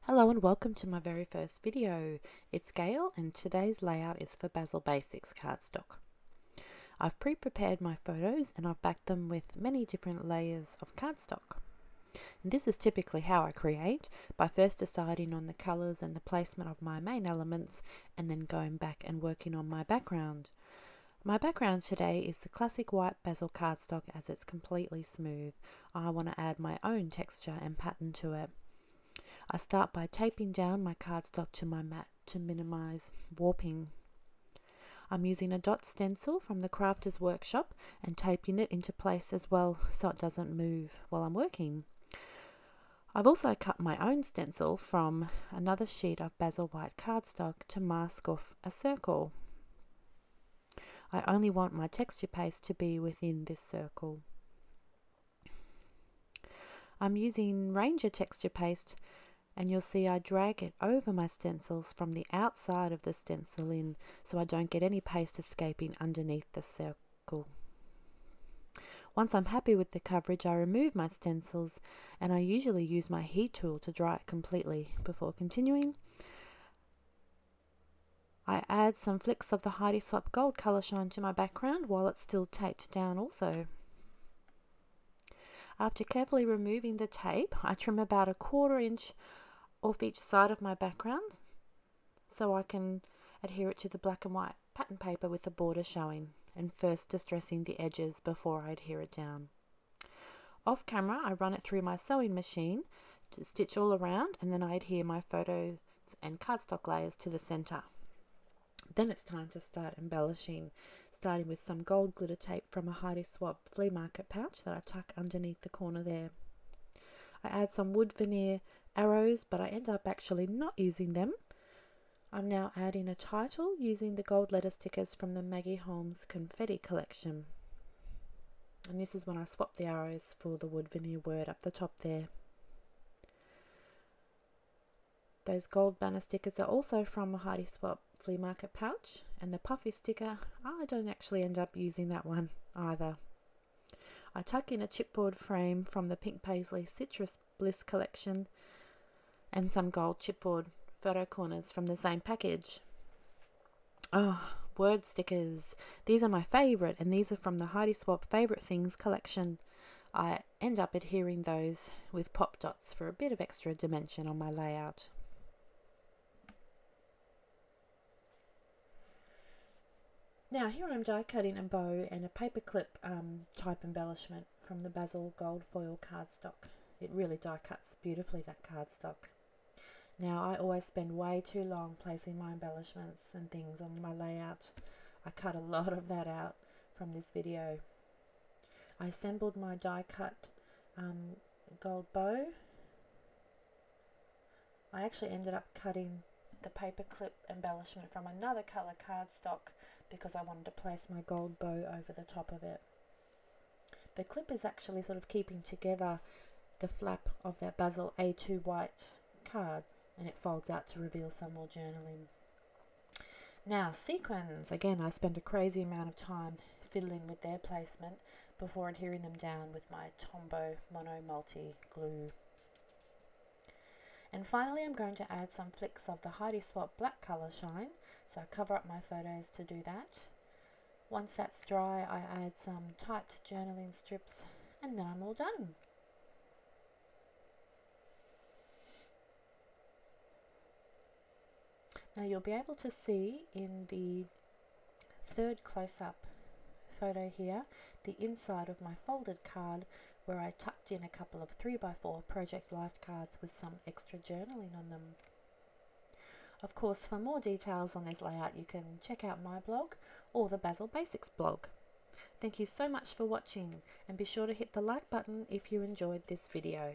Hello and welcome to my very first video. It's Gail and today's layout is for Bazzill Basics cardstock. I've pre-prepared my photos and I've backed them with many different layers of cardstock. And this is typically how I create, by first deciding on the colours and the placement of my main elements and then going back and working on my background. My background today is the classic white Bazzill cardstock as it's completely smooth. I want to add my own texture and pattern to it. I start by taping down my cardstock to my mat to minimize warping. I'm using a dot stencil from the Crafter's Workshop and taping it into place as well so it doesn't move while I'm working. I've also cut my own stencil from another sheet of Bazzill white cardstock to mask off a circle. I only want my texture paste to be within this circle. I'm using Ranger texture paste, and you'll see I drag it over my stencils from the outside of the stencil in so I don't get any paste escaping underneath the circle. Once I'm happy with the coverage, I remove my stencils and I usually use my heat tool to dry it completely before continuing. I add some flicks of the Heidi Swap Gold Colour Shine to my background while it's still taped down also. After carefully removing the tape, I trim about 1/4 inch off each side of my background so I can adhere it to the black and white pattern paper with the border showing, and first distressing the edges before I adhere it down. Off camera I run it through my sewing machine to stitch all around, and then I adhere my photos and cardstock layers to the center. Then it's time to start embellishing, starting with some gold glitter tape from a Heidi Swap flea market pouch that I tuck underneath the corner there. I add some wood veneer arrows, but I end up actually not using them. I'm now adding a title using the gold letter stickers from the Maggie Holmes confetti collection. And this is when I swap the arrows for the wood veneer word up the top there. Those gold banner stickers are also from a Heidi Swap flea market pouch, and the puffy sticker, I don't actually end up using that one either. I tuck in a chipboard frame from the Pink Paisley Citrus Bliss collection and some gold chipboard photo corners from the same package. Oh, word stickers. These are my favourite, and these are from the Heidi Swap Favourite Things collection. I end up adhering those with pop dots for a bit of extra dimension on my layout. Now here I'm die cutting a bow and a paperclip type embellishment from the Bazzill gold foil cardstock. It really die cuts beautifully, that cardstock. Now I always spend way too long placing my embellishments and things on my layout. I cut a lot of that out from this video. I assembled my die cut gold bow. I actually ended up cutting the paperclip embellishment from another colour cardstock because I wanted to place my gold bow over the top of it. The clip is actually sort of keeping together the flap of that Bazzill A2 white card, and it folds out to reveal some more journaling. Now sequins, again I spend a crazy amount of time fiddling with their placement before adhering them down with my Tombow Mono Multi glue. And finally I'm going to add some flicks of the Heidi Swap Black Colour Shine, so I cover up my photos to do that. Once that's dry I add some typed journaling strips, and then I'm all done. Now you'll be able to see in the third close-up photo here the inside of my folded card, where I tucked in a couple of 3x4 Project Life cards with some extra journaling on them. Of course, for more details on this layout you can check out my blog or the Bazzill Basics blog. Thank you so much for watching, and be sure to hit the like button if you enjoyed this video.